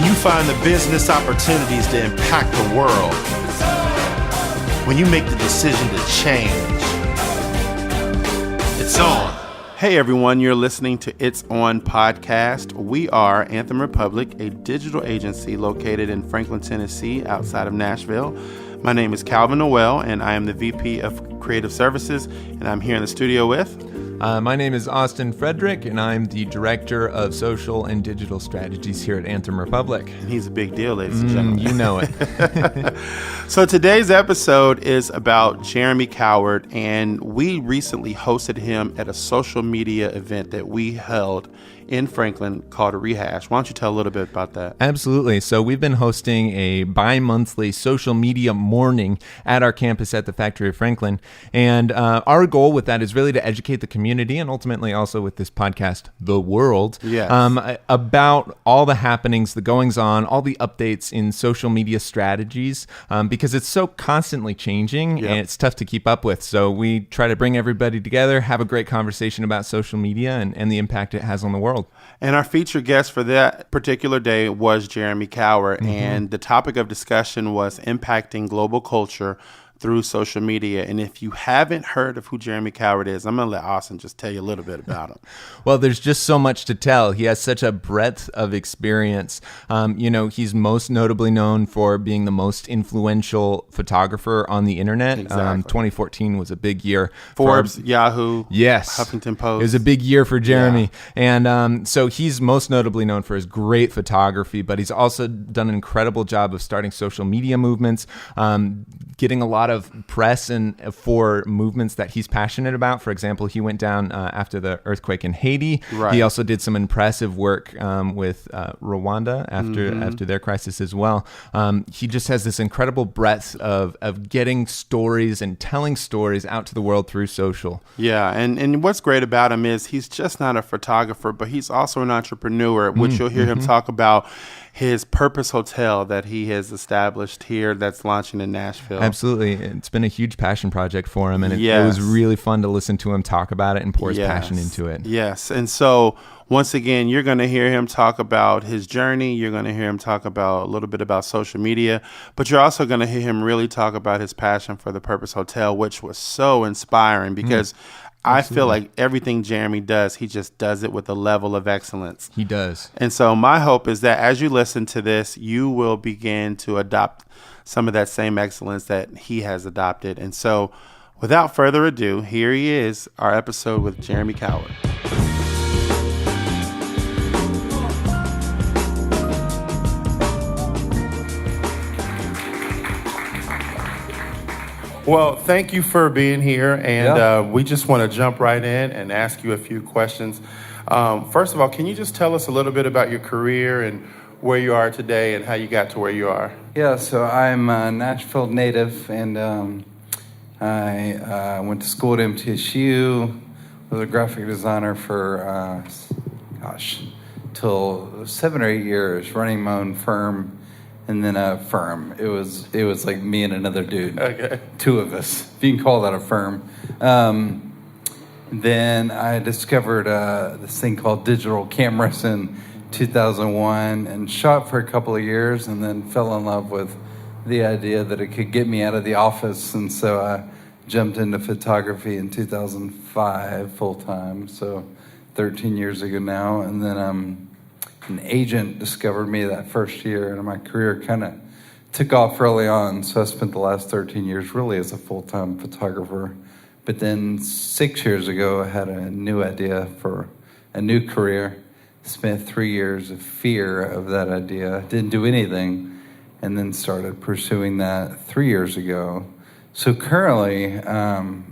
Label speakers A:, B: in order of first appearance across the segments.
A: When you find the business opportunities to impact the world, when you make the decision to change, it's on. Hey everyone, you're listening to It's On Podcast. We are Anthem Republic, a digital agency located in Franklin, Tennessee, outside of Nashville. My name is Calvin Noel, and I am the VP of Creative Services, and I'm here in the studio with...
B: My name is Austin Frederick, and I'm the Director of Social and Digital Strategies here at Anthem Republic.
A: And he's a big deal, ladies and gentlemen.
B: You know it.
A: So today's episode is about Jeremy Cowart, and we recently hosted him at a social media event that we held in Franklin called a Rehash. Why don't you tell a little bit about that?
B: Absolutely. So we've been hosting a bi-monthly social media morning at our campus at the Factory of Franklin. And our goal with that is really to educate the community and ultimately also with this podcast, the world, about all the happenings, the goings on, all the updates in social media strategies, because it's so constantly changing and it's tough to keep up with. So we try to bring everybody together, have a great conversation about social media and the impact it has on the world.
A: And our featured guest for that particular day was Jeremy Cowart, and the topic of discussion was impacting global culture through social media. And if you haven't heard of who Jeremy Cowart is, I'm going to let Austin just tell you a little bit about him.
B: Well, there's just so much to tell. He has such a breadth of experience. He's most notably known for being the most influential photographer on the internet.
A: Exactly.
B: 2014 was a big year.
A: Forbes, Yahoo,
B: yes,
A: Huffington Post.
B: It was a big year for Jeremy. Yeah. And so he's most notably known for his great photography, but he's also done an incredible job of starting social media movements, getting a lot of press and for movements that he's passionate about. For example, he went down after the earthquake in Haiti. Right. He also did some impressive work with Rwanda after their crisis as well. He just has this incredible breadth of getting stories and telling stories out to the world through social.
A: Yeah, and what's great about him is he's just not a photographer, but he's also an entrepreneur, which you'll hear him talk about his Purpose Hotel that he has established here that's launching in Nashville.
B: Absolutely. It's been a huge passion project for him, and it was really fun to listen to him talk about it and pour his passion into it.
A: Yes. And so once again, you're going to hear him talk about his journey. You're going to hear him talk about a little bit about social media, but you're also going to hear him really talk about his passion for the Purpose Hotel, which was so inspiring because I feel like everything Jeremy does, he just does it with a level of excellence.
B: He does.
A: And so my hope is that as you listen to this, you will begin to adopt some of that same excellence that he has adopted. And so without further ado, here he is, our episode with Jeremy Cowart. Well, thank you for being here, and we just want to jump right in and ask you a few questions. First of all, can you just tell us a little bit about your career and where you are today and how you got to where you are?
C: Yeah, so I'm a Nashville native, and I went to school at MTSU, was a graphic designer for, till 7 or 8 years, running my own firm. And then a firm. It was like me and another dude. Okay. Two of us, if you can call that a firm. Then I discovered this thing called digital cameras in 2001 and shot for a couple of years and then fell in love with the idea that it could get me out of the office. And so I jumped into photography in 2005 full time, so 13 years ago now. And then an agent discovered me that first year, and my career kind of took off early on. So I spent the last 13 years really as a full-time photographer. But then 6 years ago, I had a new idea for a new career. Spent 3 years of fear of that idea. Didn't do anything, and then started pursuing that 3 years ago. So currently,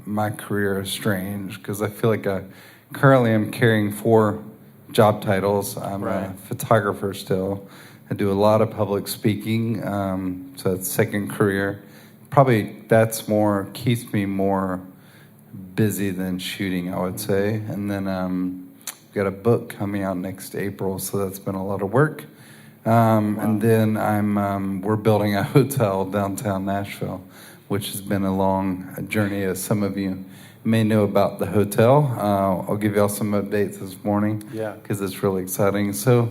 C: my career is strange because I feel like currently I'm carrying 4 job titles. I'm a photographer still. I do a lot of public speaking, so that's second career. Probably that's keeps me more busy than shooting, I would say. And then got a book coming out next April, so that's been a lot of work. And then we're building a hotel downtown Nashville, which has been a long journey, as some of you may know about the hotel. I'll give y'all some updates this morning because it's really exciting. So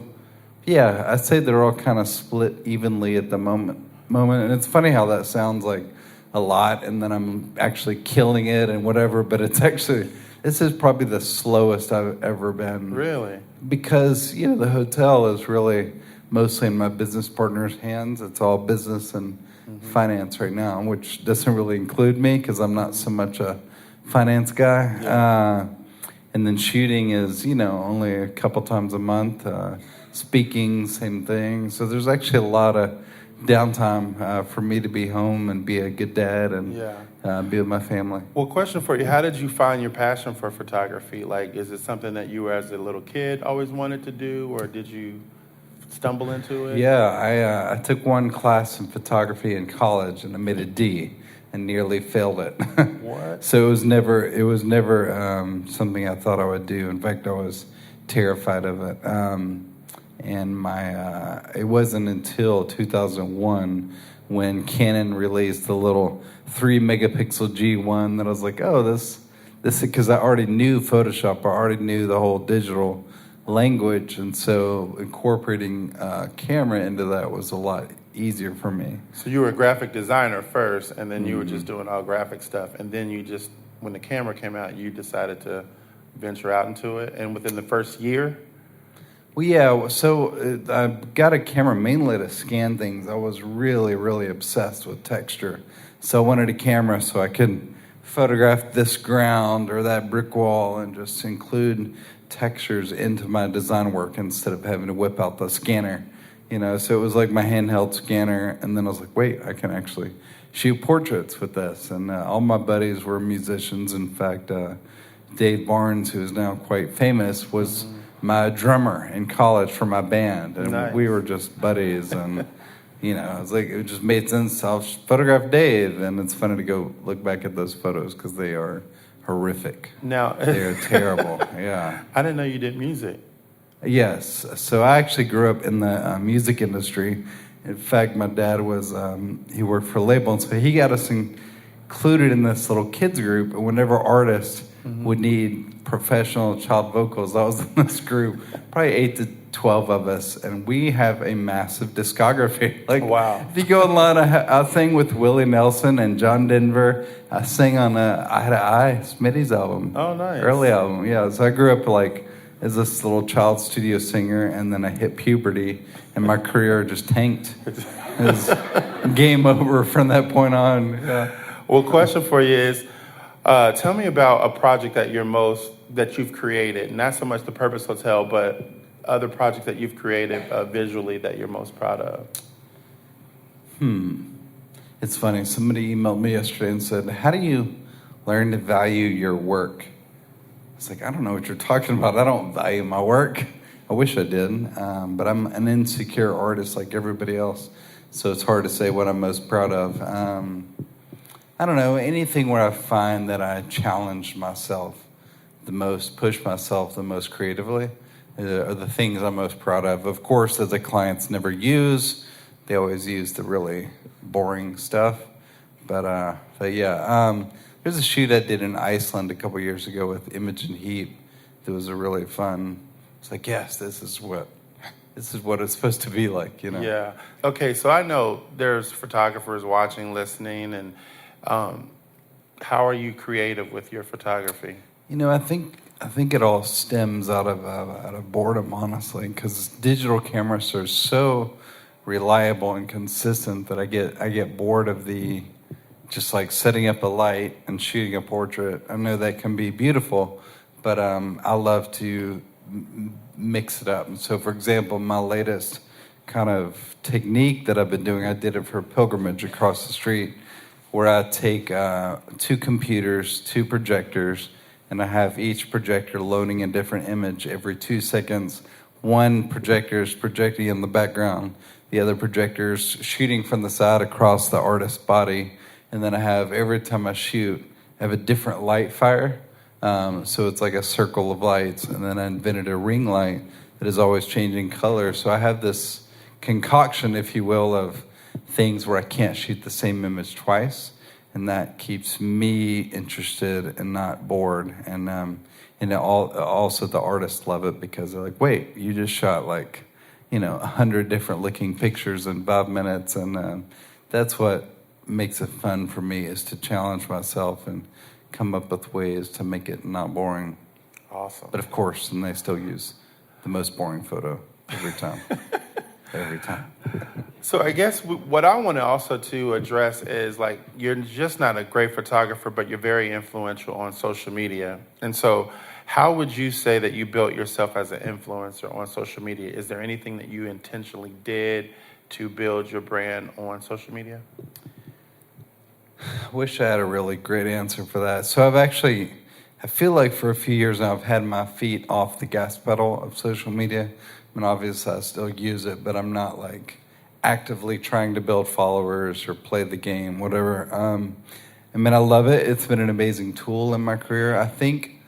C: Yeah, I'd say they're all kind of split evenly at the moment. And it's funny how that sounds like a lot, and then I'm actually killing it and whatever, but it's actually, this is probably the slowest I've ever been.
A: Really?
C: Because, the hotel is really mostly in my business partner's hands. It's all business and finance right now, which doesn't really include me because I'm not so much a finance guy.
A: Yeah.
C: And then shooting is, only a couple times a month. Speaking, same thing. So there's actually a lot of downtime for me to be home and be a good dad and be with my family.
A: Well, question for you. How did you find your passion for photography? Like, is it something that you as a little kid always wanted to do, or did you stumble into it?
C: Yeah, I took one class in photography in college and I made a D and nearly failed it.
A: What?
C: So it was never something I thought I would do. In fact, I was terrified of it. And it wasn't until 2001 when Canon released the little 3 megapixel G1 that I was like, oh, this because I already knew Photoshop, I already knew the whole digital language, and so incorporating camera into that was a lot easier for me.
A: So you were a graphic designer first, and then you were just doing all graphic stuff, and then you just, when the camera came out, you decided to venture out into it, and within the first year?
C: Well, yeah, so I got a camera mainly to scan things. I was really, really obsessed with texture. So I wanted a camera so I could photograph this ground or that brick wall and just include textures into my design work instead of having to whip out the scanner. So it was like my handheld scanner, and then I was like, wait, I can actually shoot portraits with this. And all my buddies were musicians. In fact, Dave Barnes, who is now quite famous, was my drummer in college for my band, and
A: Nice.
C: We were just buddies, and it was like it just made sense. I'll photograph Dave, and it's funny to go look back at those photos because they are horrific.
A: Now,
C: They're terrible. Yeah.
A: I didn't know you did music.
C: Yes. So I actually grew up in the music industry. In fact, my dad was he worked for a label, and so he got us included in this little kids group. And whenever artists would need professional child vocals, I was in this group, probably 8 to 12 of us, and we have a massive discography. Like,
A: wow.
C: If you go online, I sang with Willie Nelson and John Denver. I sang on Eye to Eye, Smitty's album.
A: Oh, nice.
C: Early album, yeah. So I grew up as this little child studio singer, and then I hit puberty, and my career just tanked. It was game over from that point on. Yeah.
A: Well, question for you is, tell me about a project that you've created, not so much the Purpose Hotel, but other projects that you've created visually that you're most proud of.
C: It's funny. Somebody emailed me yesterday and said, how do you learn to value your work? It's like, I don't know what you're talking about. I don't value my work. I wish I did, but I'm an insecure artist like everybody else, so it's hard to say what I'm most proud of. I don't know, anything where I find that I challenge myself the most, push myself the most creatively, are the things I'm most proud of. Of course, that the clients never use. They always use the really boring stuff. But yeah, there's a shoot I did in Iceland a couple years ago with Imogen Heap that was a really fun. It's like, yes, this is what it's supposed to be like,
A: Yeah. Okay, so I know there's photographers watching, listening, and how are you creative with your photography?
C: I think it all stems out of boredom, honestly, because digital cameras are so reliable and consistent that I get bored of the just like setting up a light and shooting a portrait. I know that can be beautiful, but I love to mix it up. And so, for example, my latest kind of technique that I've been doing, I did it for a pilgrimage across the street, where I take 2 computers, 2 projectors, and I have each projector loading a different image every 2 seconds. One projector is projecting in the background, the other projector is shooting from the side across the artist's body, and then I have, every time I shoot, I have a different light fire. So it's like a circle of lights, and then I invented a ring light that is always changing color. So I have this concoction, if you will, of things where I can't shoot the same image twice, and that keeps me interested and not bored. And also the artists love it because they're like, wait, you just shot like 100 different looking pictures in 5 minutes. And that's what makes it fun for me, is to challenge myself and come up with ways to make it not boring.
A: Awesome.
C: But of course, and they still use the most boring photo every time. Every time.
A: So I guess what I want to also to address is, like, you're just not a great photographer, but you're very influential on social media. And so how would you say that you built yourself as an influencer on social media? Is there anything that you intentionally did to build your brand on social media?
C: I wish I had a really great answer for that. So I feel like for a few years now, I've had my feet off the gas pedal of social media. I mean, obviously I still use it, but I'm not like actively trying to build followers or play the game, whatever. I mean, I love it. It's been an amazing tool in my career. I think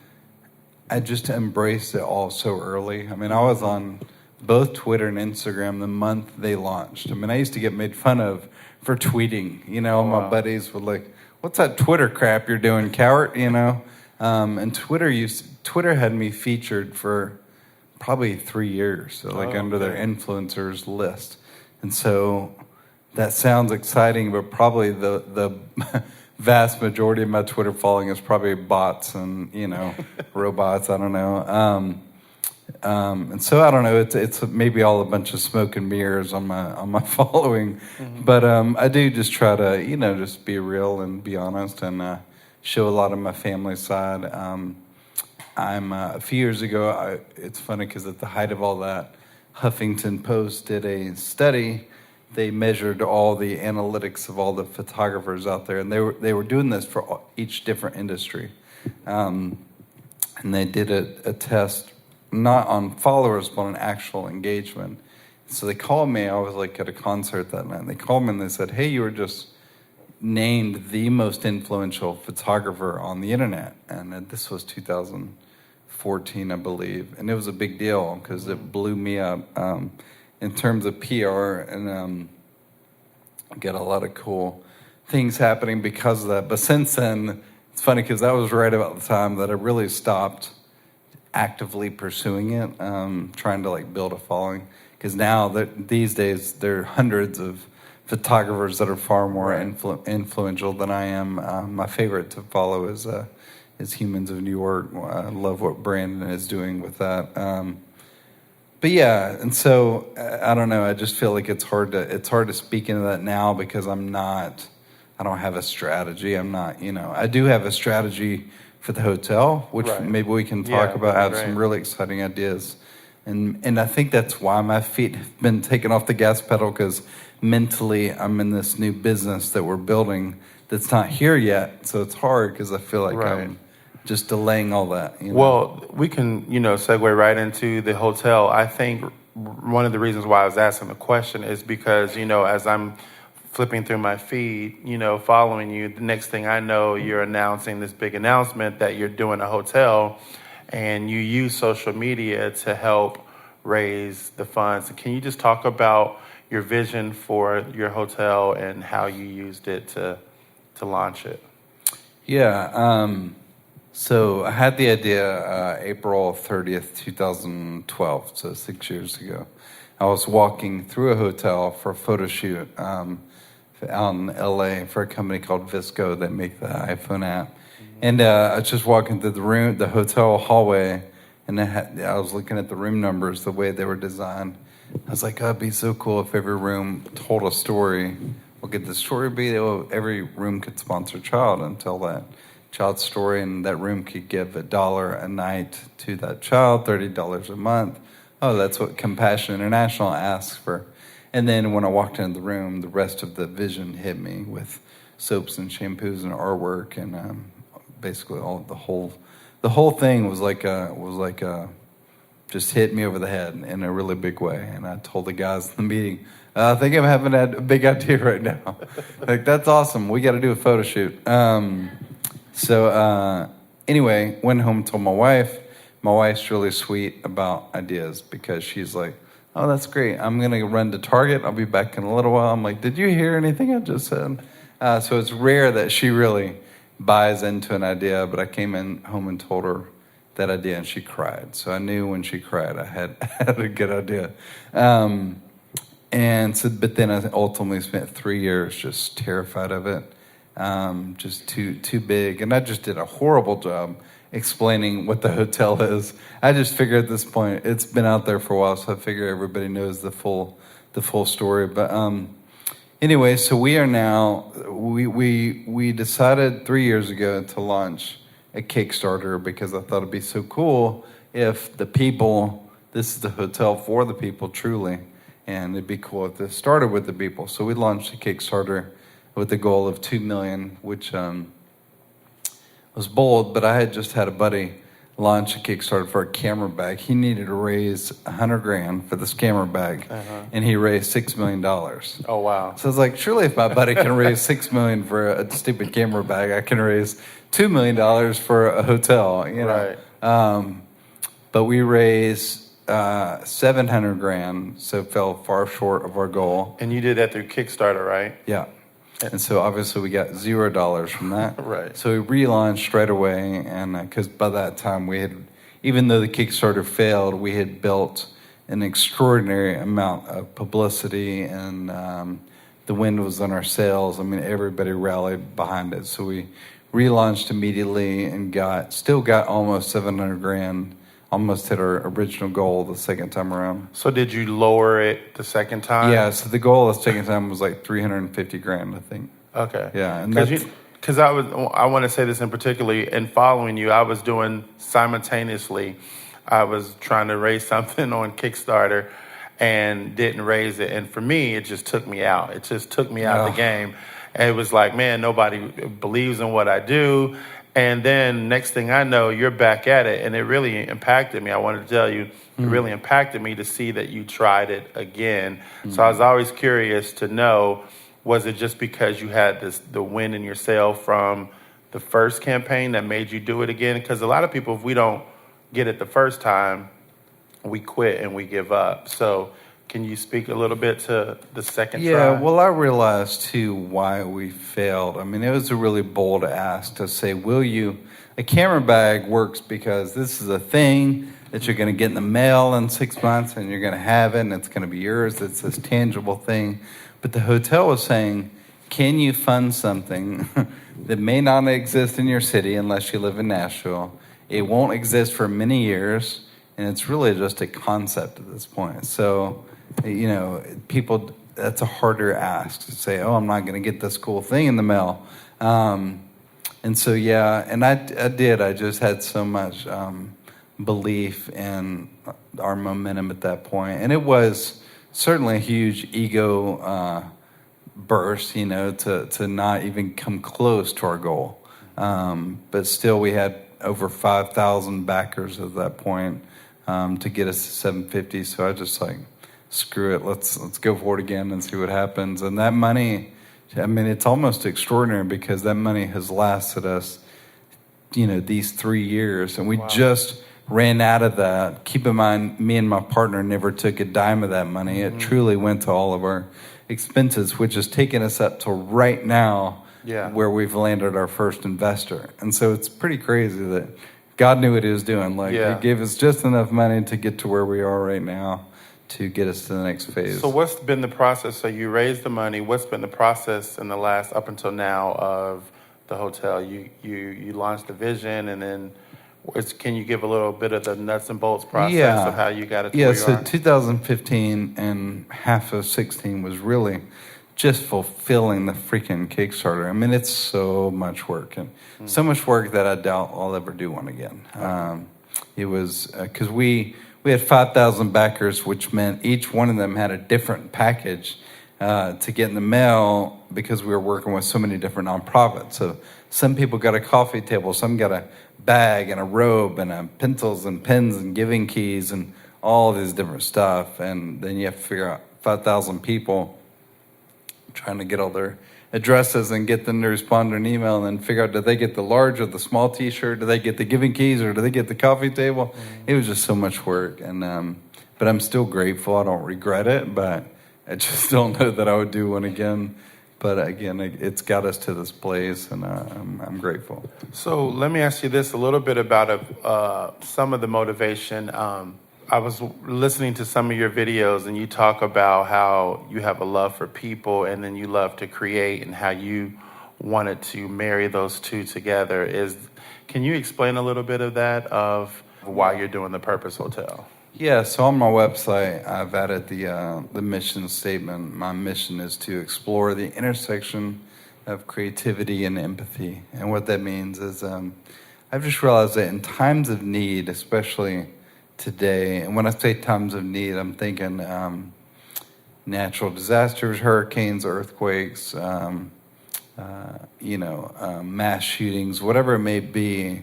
C: I just embraced it all so early. I mean, I was on both Twitter and Instagram the month they launched. I mean, I used to get made fun of for tweeting. My buddies would like, "What's that Twitter crap you're doing, Cowart?" And Twitter had me featured for probably 3 years, so under their influencers list. And so that sounds exciting, but probably the vast majority of my Twitter following is probably bots and robots. I don't know. And so I don't know. It's maybe all a bunch of smoke and mirrors on my following, but I do just try to just be real and be honest and show a lot of my family side. I'm a few years ago. It's funny because at the height of all that, Huffington Post did a study. They measured all the analytics of all the photographers out there, and they were doing this for each different industry, and they did a test not on followers but on actual engagement. So they called me. I was like at a concert that night. And they called me and they said, "Hey, you were just named the most influential photographer on the internet." And this was 2014, I believe. And it was a big deal because it blew me up in terms of PR, and get a lot of cool things happening because of that. But since then, it's funny because that was right about the time that I really stopped actively pursuing it, trying to build a following. Because now, these days, there are hundreds of photographers that are far more influential than I am. My favorite to follow is Humans of New York. I love what Brandon is doing with that. But yeah, and so I don't know. I just feel like it's hard to speak into that now because I don't have a strategy. I'm not. I do have a strategy for the hotel, which maybe we can talk about. I have some really exciting ideas, and I think that's why my feet have been taken off the gas pedal, because mentally I'm in this new business that we're building that's not here yet. So it's hard because I feel like I'm just delaying all that.
A: Well, we can, segue right into the hotel. I think one of the reasons why I was asking the question is because, as I'm flipping through my feed, following you, the next thing I know, you're announcing this big announcement that you're doing a hotel, and you use social media to help raise the funds. Can you just talk about your vision for your hotel and how you used it to launch it?
C: Yeah. So I had the idea April 30th, 2012, so 6 years ago. I was walking through a hotel for a photo shoot out in LA for a company called Visco that make the iPhone app. And I was just walking through the hotel hallway, and I was looking at the room numbers, the way they were designed. I was like, oh, it'd be so cool if every room told a story. What could the story be? Every room could sponsor a child and tell that child's story, and that room could give $1 a night to that child, $30 a month. Oh, that's what Compassion International asks for. And then when I walked into the room, the rest of the vision hit me with soaps and shampoos and artwork, and basically the whole thing was like just hit me over the head in a really big way. And I told the guys in the meeting, I think I'm having a big idea right now. Like, that's awesome. We got to do a photo shoot. So anyway, went home and told my wife. My wife's really sweet about ideas because she's like, oh, that's great. I'm going to run to Target. I'll be back in a little while. I'm like, did you hear anything I just said? So it's rare that she really buys into an idea, but I came in home and told her that idea, and she cried. So I knew when she cried, I had a good idea. And so, but then I ultimately spent 3 years just terrified of it, just too big. And I just did a horrible job explaining what the hotel is. I just figured at this point, it's been out there for a while, so I figure everybody knows the full story. But anyway, so we are now, we decided 3 years ago to launch a Kickstarter because I thought it'd be so cool if the people, this is the hotel for the people truly, and it'd be cool if this started with the people. So we launched a Kickstarter with the goal of 2 million, which was bold, but I had just had a buddy launch a Kickstarter for a camera bag. He needed to raise $100,000 for this camera bag, and he raised $6 million.
A: Oh, wow.
C: So I was like, surely if my buddy can raise $6 million for a stupid camera bag, I can raise $2 million for a hotel, you know.
A: Right.
C: But we raised $700,000, so fell far short of our goal.
A: And you did that through Kickstarter, right?
C: Yeah. And so obviously we got $0 from that.
A: Right.
C: So we relaunched right away, and because by that time we had, even though the Kickstarter failed, we had built an extraordinary amount of publicity, and the wind was on our sails. I mean, everybody rallied behind it. So we relaunched immediately and still got almost $700,000. Almost hit our original goal the second time around.
A: So did you lower it the second time?
C: Yeah, so the goal the second time was like $350,000, I think.
A: Okay.
C: Yeah, and
A: because I want to say this in particularly, in following you, I was doing simultaneously, I was trying to raise something on Kickstarter and didn't raise it. And for me, it just took me out. It just took me out of the game. And it was like, man, nobody believes in what I do. And then next thing I know, you're back at it. And it really impacted me. I wanted to tell you, it really impacted me to see that you tried it again. So I was always curious to know, was it just because you had the wind in your sail from the first campaign that made you do it again? Because a lot of people, if we don't get it the first time, we quit and we give up. So can you speak a little bit to the second try?
C: Yeah, well, I realized, too, why we failed. I mean, it was a really bold ask to say, a camera bag works because this is a thing that you're going to get in the mail in 6 months, and you're going to have it, and it's going to be yours. It's this tangible thing. But the hotel was saying, can you fund something that may not exist in your city unless you live in Nashville? It won't exist for many years, and it's really just a concept at this point. So, you know, people, that's a harder ask to say, oh, I'm not going to get this cool thing in the mail. And so, yeah, and I did. I just had so much belief in our momentum at that point. And it was certainly a huge ego burst, you know, to not even come close to our goal. But still, we had over 5,000 backers at that point to get us to 750. So I just like, screw it, let's go for it again and see what happens. And that money, I mean, it's almost extraordinary because that money has lasted us, you know, these 3 years. And we just ran out of that. Keep in mind, me and my partner never took a dime of that money. It truly went to all of our expenses, which has taken us up to right now where we've landed our first investor. And so it's pretty crazy that God knew what he was doing. Like, he gave us just enough money to get to where we are right now, to get us to the next phase.
A: So what's been the process? So you raised the money. What's been the process in the last, up until now, of the hotel? You launched the vision, and then can you give a little bit of the nuts and bolts process of how you got it to where you
C: so
A: are?
C: 2015 and half of 16 was really just fulfilling the freaking Kickstarter. I mean, it's so much work, and so much work that I doubt I'll ever do one again. It was because we had 5,000 backers, which meant each one of them had a different package to get in the mail because we were working with so many different nonprofits. So some people got a coffee table, some got a bag and a robe and pencils and pens and giving keys and all this different stuff. And then you have to figure out 5,000 people trying to get all their addresses and get them to respond to an email, and then figure out, do they get the large or the small T-shirt? Do they get the giving keys, or do they get the coffee table? It was just so much work, and but I'm still grateful. I don't regret it, but I just don't know that I would do one again, But again, it's got us to this place, and I'm grateful.
A: So let me ask you this a little bit about some of the motivation. I was listening to some of your videos, and you talk about how you have a love for people, and then you love to create, and how you wanted to marry those two together. Can you explain a little bit of that, of why you're doing the Purpose Hotel?
C: Yeah, so on my website, I've added the mission statement. My mission is to explore the intersection of creativity and empathy. And what that means is I've just realized that in times of need, especially today, and when I say times of need, I'm thinking natural disasters, hurricanes, earthquakes, mass shootings, whatever it may be.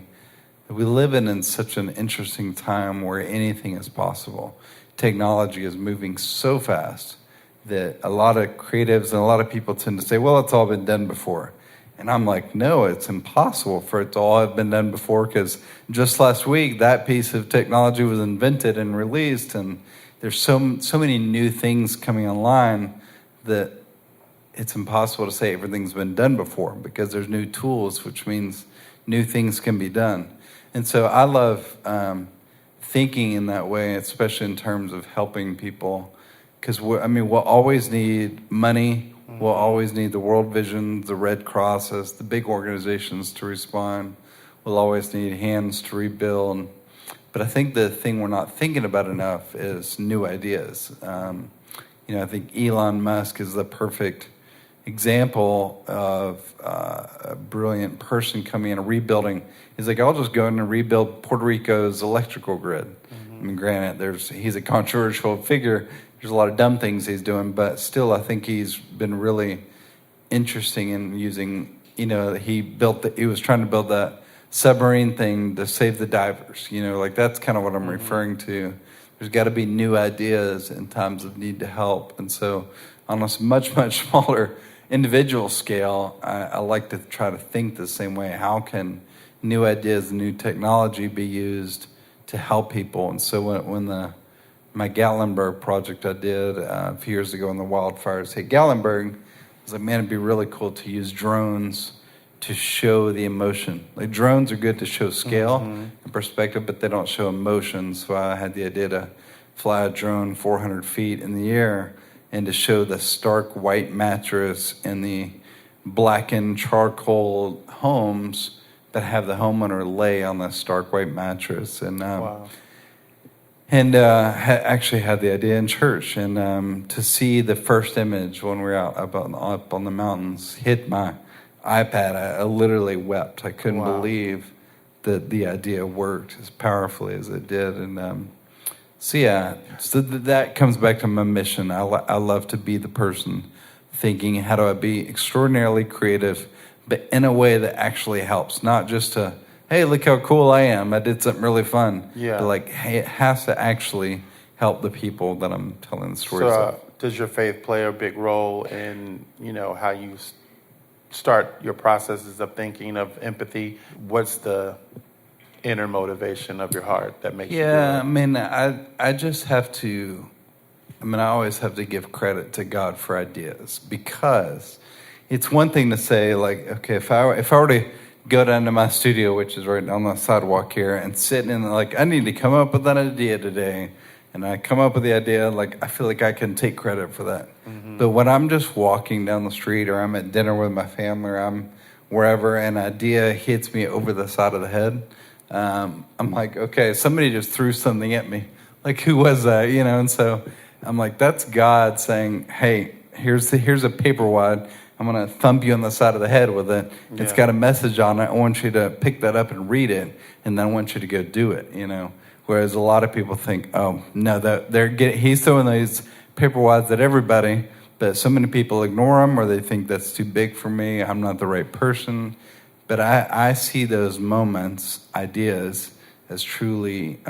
C: We live in such an interesting time where anything is possible. Technology is moving so fast that a lot of creatives and a lot of people tend to say, well, it's all been done before. And I'm like, no, it's impossible for it to all have been done before, because just last week, that piece of technology was invented and released, and there's so many new things coming online that it's impossible to say everything's been done before, because there's new tools, which means new things can be done. And so I love thinking in that way, especially in terms of helping people, because we'll always need money. We'll always need the World Vision, the Red Crosses, the big organizations to respond. We'll always need hands to rebuild. But I think the thing we're not thinking about enough is new ideas. I think Elon Musk is the perfect example of a brilliant person coming in and rebuilding. He's like, I'll just go in and rebuild Puerto Rico's electrical grid. I mean, granted, he's a controversial figure. There's a lot of dumb things he's doing, but still, I think he's been really interesting in using, he was trying to build that submarine thing to save the divers. That's kind of what I'm referring to. There's got to be new ideas in times of need to help. And so on a much, much smaller individual scale, I like to try to think the same way. How can new ideas and new technology be used to help people? And so when my Gatlinburg project I did a few years ago when the wildfires hit Gatlinburg, I was like, man, it'd be really cool to use drones to show the emotion. Like, drones are good to show scale and perspective, but they don't show emotion. So I had the idea to fly a drone 400 feet in the air and to show the stark white mattress and the blackened charcoal homes that have the homeowner lay on the stark white mattress. And
A: Wow.
C: And actually had the idea in church, and to see the first image when we were up on the mountains hit my iPad, I literally wept. I couldn't believe that the idea worked as powerfully as it did. And so that comes back to my mission. I love to be the person thinking, how do I be extraordinarily creative, but in a way that actually helps, not just to, hey, look how cool I am, I did something really fun.
A: Yeah.
C: But hey, it has to actually help the people that I'm telling the stories of.
A: Does your faith play a big role in, how you start your processes of thinking, of empathy? What's the inner motivation of your heart that makes you do it?
C: Yeah, I just have to, I always have to give credit to God for ideas, because it's one thing to say, like, okay, if I were to go down to my studio, which is right on the sidewalk here, and sitting in, I need to come up with an idea today. And I come up with the idea, I feel like I can take credit for that. But when I'm just walking down the street, or I'm at dinner with my family, or I'm wherever, an idea hits me over the side of the head, I'm like, okay, somebody just threw something at me. Like, who was that? And so I'm like, that's God saying, hey, here's a paper wad. I'm going to thump you on the side of the head with it. Yeah. It's got a message on it. I want you to pick that up and read it, and then I want you to go do it, Whereas a lot of people think, oh, no, he's throwing these paper wads at everybody, but so many people ignore them, or they think that's too big for me, I'm not the right person. But I see those moments, ideas, as truly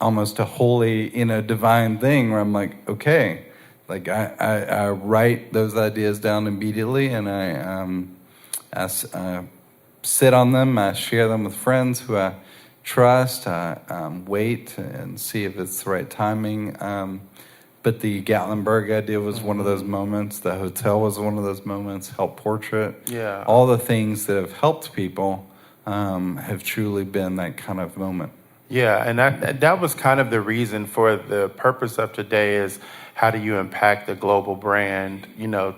C: almost a holy, divine thing, where I'm like, okay, I write those ideas down immediately, and I sit on them. I share them with friends who I trust. I wait and see if it's the right timing. But the Gatlinburg idea was one of those moments. The hotel was one of those moments. Help Portrait.
A: Yeah.
C: All the things that have helped people have truly been that kind of moment.
A: Yeah, and that was kind of the reason for the purpose of today is how do you impact the global brand,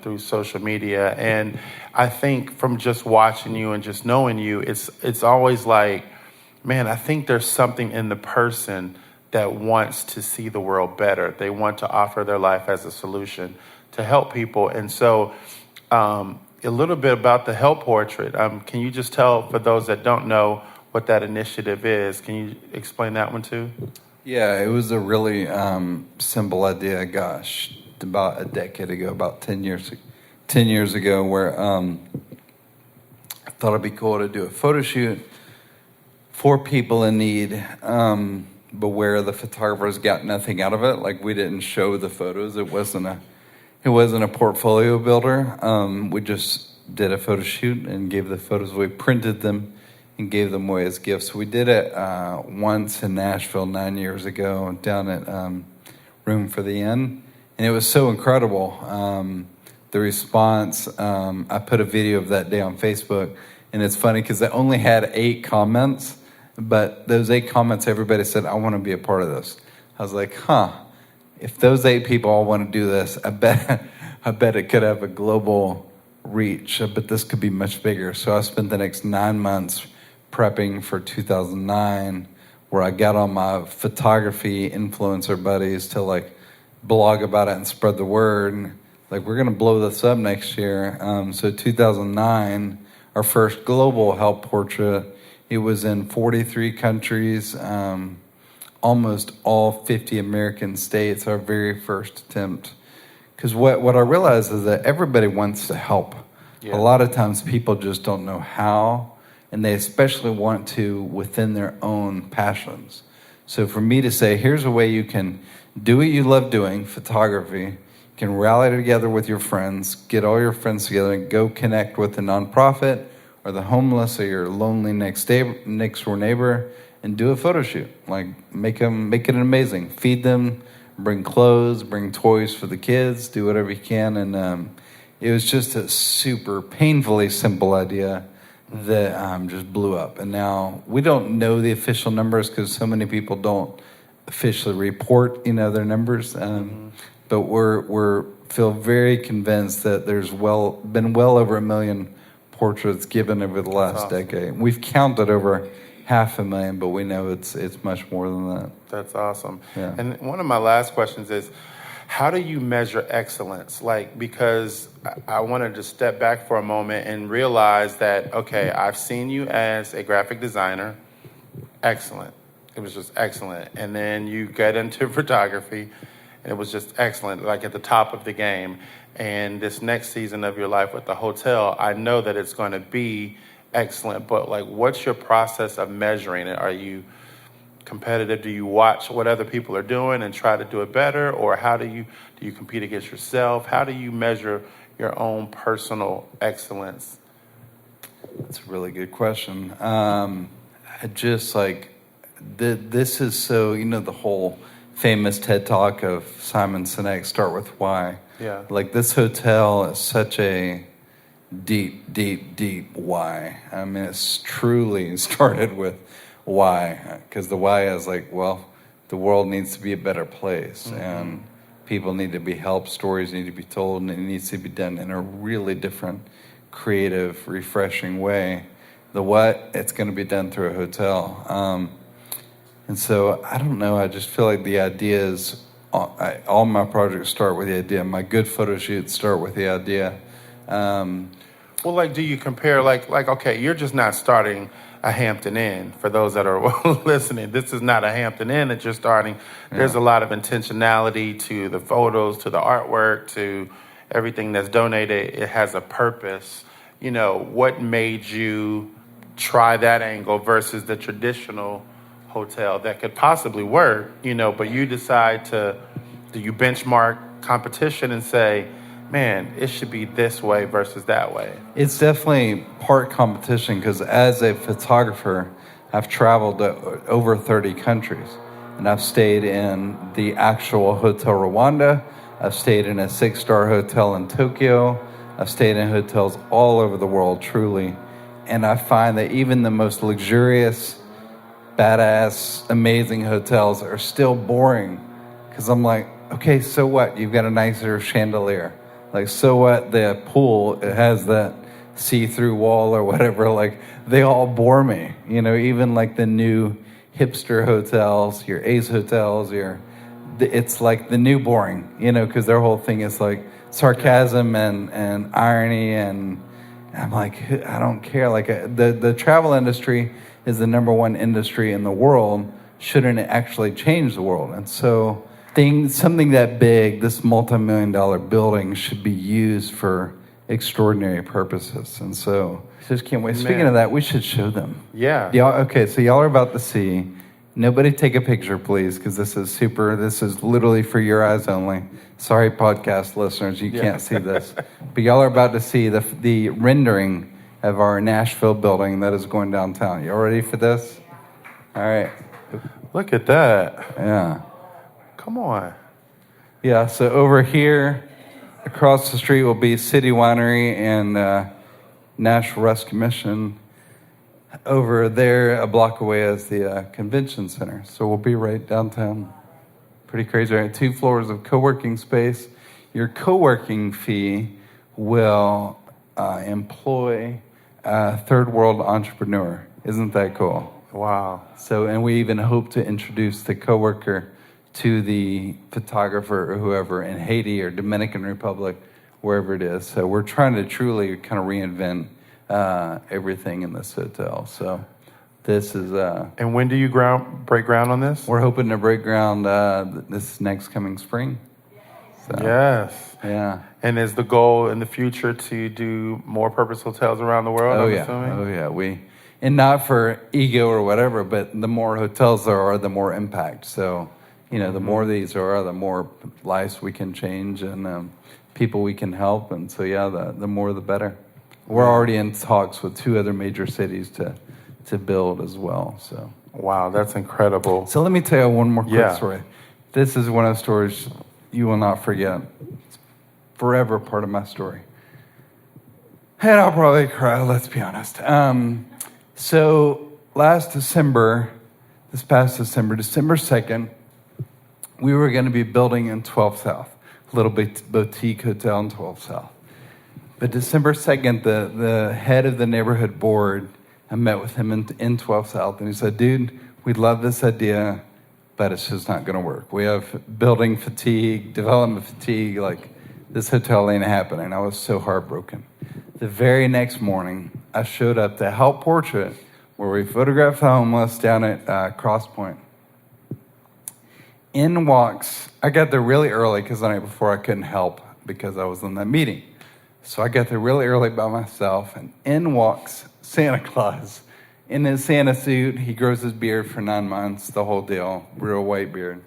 A: through social media. And I think from just watching you and just knowing you, it's always like, man, I think there's something in the person that wants to see the world better. They want to offer their life as a solution to help people. And so a little bit about the Help Portrait. Can you just tell, for those that don't know, what that initiative is? Can you explain that one too?
C: Yeah, it was a really simple idea, about a decade ago, about 10 years ago, where I thought it'd be cool to do a photo shoot for people in need, but where the photographers got nothing out of it. Like, we didn't show the photos. It wasn't a portfolio builder. We just did a photo shoot and gave the photos. We printed them and gave them away as gifts. We did it once in Nashville 9 years ago down at Room for the Inn, and it was so incredible. The response, I put a video of that day on Facebook, and it's funny because I only had 8 comments, but those 8 comments, everybody said, I want to be a part of this. I was like, if those 8 people all want to do this, I bet it could have a global reach. I bet this could be much bigger. So I spent the next 9 months prepping for 2009, where I got on my photography influencer buddies to blog about it and spread the word. And, we're going to blow this up next year. So 2009, our first global Help Portrait. It was in 43 countries, almost all 50 American states, our very first attempt. Because what I realized is that everybody wants to help. Yeah. A lot of times people just don't know how, and they especially want to within their own passions. So for me to say, here's a way you can do what you love doing, photography, you can rally together with your friends, get all your friends together and go connect with a nonprofit or the homeless or your lonely next door neighbor and do a photo shoot. Make it amazing. Feed them, bring clothes, bring toys for the kids, do whatever you can. And it was just a super painfully simple idea that just blew up. And now we don't know the official numbers because so many people don't officially report, their numbers. But we're feel very convinced that there's been well over 1 million portraits given over the last decade. We've counted over 500,000, but we know it's much more than that.
A: That's awesome.
C: Yeah.
A: And one of my last questions is, how do you measure excellence? Because I wanted to step back for a moment and realize that, okay, I've seen you as a graphic designer. Excellent. It was just excellent. And then you get into photography, and it was just excellent, at the top of the game. And this next season of your life with the hotel, I know that it's going to be excellent. But what's your process of measuring it? Are you competitive? Do you watch what other people are doing and try to do it better? Or how do you compete against yourself? How do you measure your own personal excellence?
C: That's a really good question. I just this is so, the whole famous TED Talk of Simon Sinek, Start With Why.
A: Yeah.
C: This hotel is such a deep, deep, deep why. I mean, it's truly started with why, because the why is the world needs to be a better place, and people need to be helped, stories need to be told, and it needs to be done in a really different, creative, refreshing way. The what, it's going to be done through a hotel. And so, I don't know, I just feel like the ideas, all my projects start with the idea. My good photo shoots start with the idea.
A: Do you compare, okay, you're just not starting a Hampton Inn. For those that are listening, this is not a Hampton Inn that you're starting. Yeah. There's a lot of intentionality to the photos, to the artwork, to everything that's donated. It has a purpose. What made you try that angle versus the traditional hotel that could possibly work, but you decide do you benchmark competition and say, man, it should be this way versus that way?
C: It's definitely part competition because as a photographer, I've traveled to over 30 countries. and I've stayed in the actual Hotel Rwanda. I've stayed in a 6-star hotel in Tokyo. I've stayed in hotels all over the world, truly. And I find that even the most luxurious, badass, amazing hotels are still boring. Because I'm like, okay, so what? You've got a nicer chandelier. Like, so what? The pool, it has that see-through wall or whatever. Like, they all bore me. You know, even like the new hipster hotels, your Ace hotels, it's like the new boring, you know, because their whole thing is like sarcasm and irony, and I'm like, I don't care. Like the travel industry is the number one industry in the world. Shouldn't it actually change the world? And so something that big, this multi-million-dollar building, should be used for extraordinary purposes. And so just can't wait. Speaking of that, we should show them.
A: Yeah.
C: Okay, so y'all are about to see. Nobody take a picture, please, because this is literally for your eyes only. Sorry, podcast listeners, you can't see this. But y'all are about to see the rendering of our Nashville building that is going downtown. Y'all ready for this? All right.
A: Look at that.
C: Yeah.
A: Come on.
C: Yeah, so over here, across the street will be City Winery and Nashville Rescue Mission. Over there, a block away, is the convention center. So we'll be right downtown. Pretty crazy, right? 2 floors of co-working space. Your co-working fee will employ a third world entrepreneur. Isn't that cool?
A: Wow.
C: So, and we even hope to introduce the coworker to the photographer or whoever in Haiti or Dominican Republic, wherever it is. So we're trying to truly kind of reinvent everything in this hotel. So this is...
A: and when do you break ground on this?
C: We're hoping to break ground this next coming spring. So,
A: yes.
C: Yeah.
A: And is the goal in the future to do more purpose hotels around the world?
C: Oh,
A: I'm
C: yeah.
A: assuming?
C: Oh, yeah. And not for ego or whatever, but the more hotels there are, the more impact. So, you know, the more these are, the more lives we can change and people we can help. And so, yeah, the more the better. We're already in talks with 2 other major cities to build as well. So,
A: wow, that's incredible.
C: So let me tell you one more quick story. This is one of the stories you will not forget. It's forever part of my story. And I'll probably cry, let's be honest. So this past December 2nd, we were going to be building in 12 South, a little boutique hotel in 12 South. But December 2nd, the head of the neighborhood board, I met with him in 12 South, and he said, dude, we love this idea, but it's just not going to work. We have building fatigue, development fatigue, like this hotel ain't happening. I was so heartbroken. The very next morning, I showed up to Help Portrait, where we photographed the homeless down at Cross Point. In walks, I got there really early because the night before I couldn't help because I was in that meeting. So I got there really early by myself, and in walks Santa Claus. In his Santa suit, he grows his beard for 9 months, the whole deal, real white beard.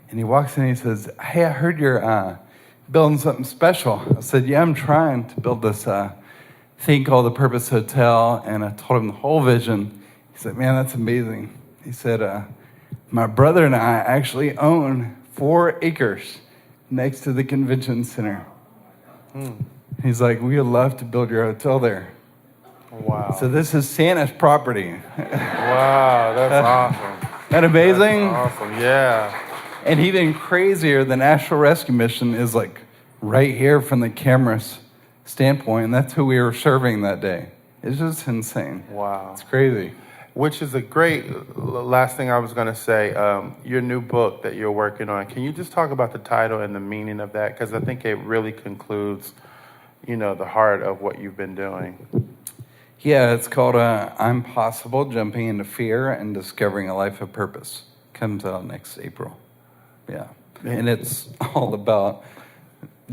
C: And he walks in and he says, hey, I heard you're building something special. I said, yeah, I'm trying to build this thing called the Purpose Hotel, and I told him the whole vision. He said, man, that's amazing. He said, my brother and I actually own 4 acres next to the convention center. He's like, we would love to build your hotel there.
A: Wow.
C: So this is Santa's property.
A: Wow, that's awesome.
C: Isn't that amazing?
A: That's awesome, yeah.
C: And even crazier, the National Rescue Mission is like right here from the camera's standpoint, and that's who we were serving that day. It's just insane.
A: Wow.
C: It's crazy.
A: Which is a great, last thing I was going to say, your new book that you're working on. Can you just talk about the title and the meaning of that? Because I think it really concludes, you know, the heart of what you've been doing.
C: Yeah, it's called I'm Possible, Jumping into Fear and Discovering a Life of Purpose. Comes out next April. Yeah. And it's all about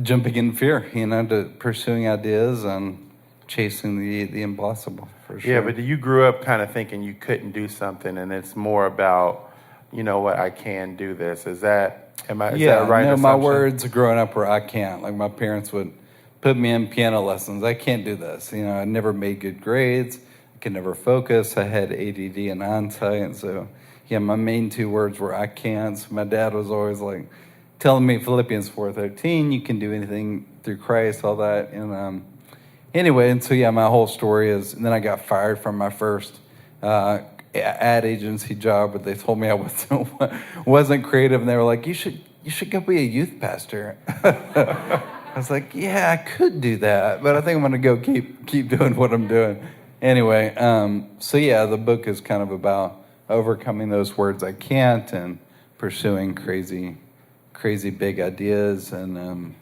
C: jumping in fear, you know, pursuing ideas and chasing the impossible, for sure.
A: Yeah, but you grew up kind of thinking you couldn't do something, and it's more about, you know what, I can do this. Is that right?
C: No, my words growing up were I can't. Like my parents would put me in piano lessons. I can't do this. You know, I never made good grades. could never focus. I had ADD and eyesight. So, yeah, my main 2 words were I can't. So my dad was always like telling me Philippians 4:13, you can do anything through Christ, all that. And anyway, and so, yeah, my whole story is, and then I got fired from my first ad agency job, but they told me I wasn't creative, and they were like, you should go be a youth pastor. I was like, yeah, I could do that, but I think I'm going to go keep doing what I'm doing. Anyway, so yeah, the book is kind of about overcoming those words I can't and pursuing crazy big ideas, and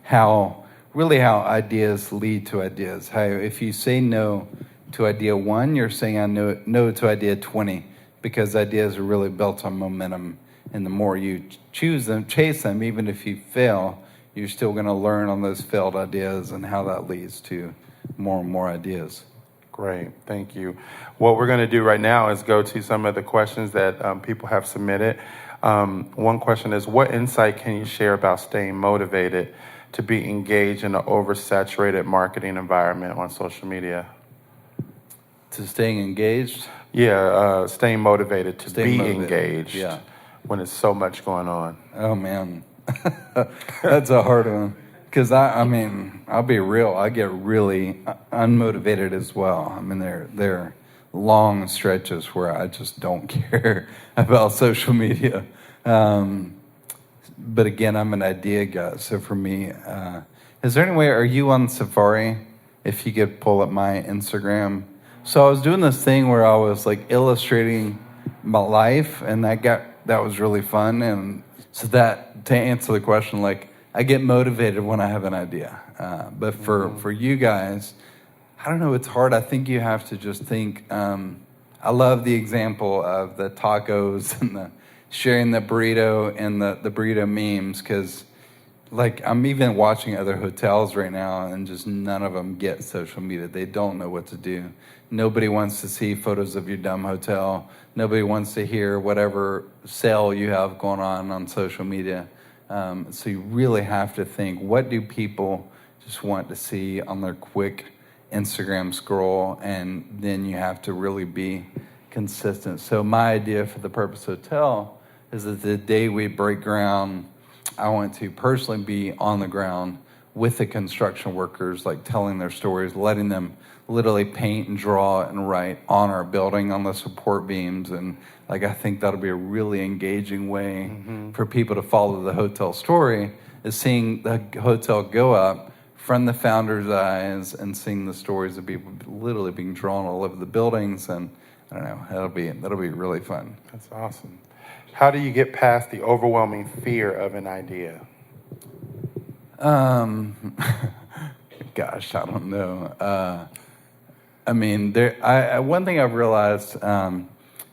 C: how ideas lead to ideas. How if you say no to idea 1, you're saying I no to idea 20, because ideas are really built on momentum, and the more you chase them, even if you fail, you're still going to learn on those failed ideas and how that leads to more and more ideas.
A: Great, thank you. What we're going to do right now is go to some of the questions that people have submitted. One question is, what insight can you share about staying motivated to be engaged in an oversaturated marketing environment on social media?
C: To staying engaged?
A: Yeah, staying motivated to be engaged when there's so much going on.
C: Oh, man. That's a hard one. Because, I mean, I'll be real. I get really unmotivated as well. I mean, there are long stretches where I just don't care about social media. But again, I'm an idea guy. So for me, is there any way, are you on Safari? If you could pull up my Instagram. So I was doing this thing where I was like illustrating my life, and that was really fun. And so that, to answer the question, like, I get motivated when I have an idea. But for you guys, I don't know, it's hard. I think you have to just think. I love the example of the tacos and the sharing the burrito and the burrito memes, because like I'm even watching other hotels right now, and just none of them get social media. They don't know what to do. Nobody wants to see photos of your dumb hotel. Nobody wants to hear whatever sale you have going on social media. So you really have to think, what do people just want to see on their quick Instagram scroll? And then you have to really be consistent. So my idea for the Purpose Hotel is that the day we break ground, I want to personally be on the ground with the construction workers, like telling their stories, letting them literally paint and draw and write on our building, on the support beams. And like, I think that'll be a really engaging way for people to follow the hotel story, is seeing the hotel go up from the founder's eyes and seeing the stories of people literally being drawn all over the buildings. And I don't know, that'll be really fun.
A: That's awesome. How do you get past the overwhelming fear of an idea?
C: Gosh, I don't know. I mean, one thing I've realized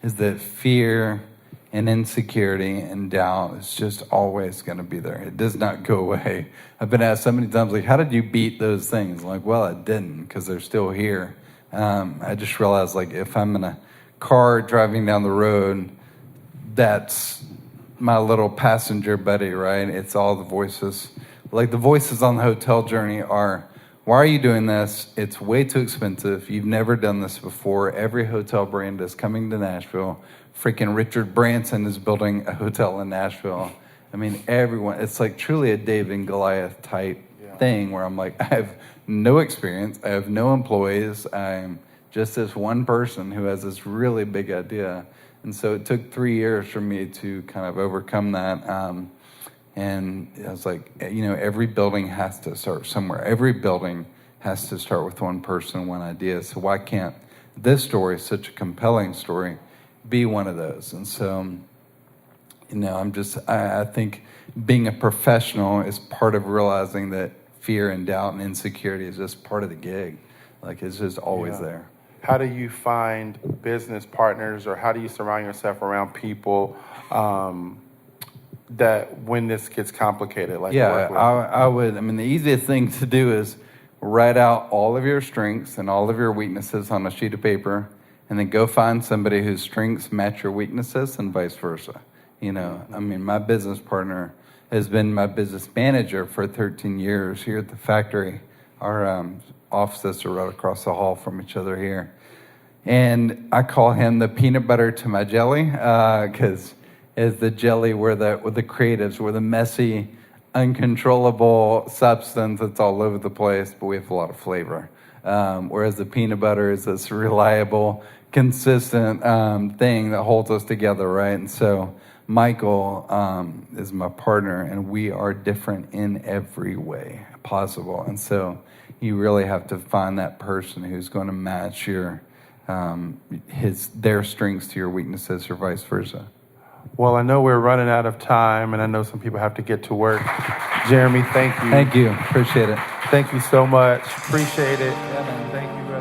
C: is that fear and insecurity and doubt is just always going to be there. It does not go away. I've been asked so many times, like, how did you beat those things? I'm like, well, I didn't, because they're still here. I just realized, like, if I'm in a car driving down the road, that's my little passenger buddy, right? It's all the voices. Like, the voices on the hotel journey are, why are you doing this? It's way too expensive. You've never done this before. Every hotel brand is coming to Nashville. Freaking Richard Branson is building a hotel in Nashville. I mean, everyone, it's like truly a David and Goliath type thing, where I'm like, I have no experience. I have no employees. I'm just this one person who has this really big idea. And so it took 3 years for me to kind of overcome that. And I was like, every building has to start somewhere. Every building has to start with one person, one idea. So why can't this story, such a compelling story, be one of those? And so, I think being a professional is part of realizing that fear and doubt and insecurity is just part of the gig. Like, it's just always there.
A: How do you find business partners, or how do you surround yourself around people that when this gets complicated, like work with?
C: I would. I mean, the easiest thing to do is write out all of your strengths and all of your weaknesses on a sheet of paper, and then go find somebody whose strengths match your weaknesses, and vice versa. I mean, my business partner has been my business manager for 13 years here at the factory. Our offices are right across the hall from each other here. And I call him the peanut butter to my jelly, because as the jelly, we're the creatives, we're the messy, uncontrollable substance that's all over the place, but we have a lot of flavor. Whereas the peanut butter is this reliable, consistent thing that holds us together, right? And so Michael is my partner, and we are different in every way possible. And so you really have to find that person who's going to match their strengths to your weaknesses, or vice versa.
A: Well, I know we're running out of time, and I know some people have to get to work. Jeremy, thank you.
C: Thank you. Appreciate it.
A: Thank you so much. Appreciate it. Yeah, man. Thank you.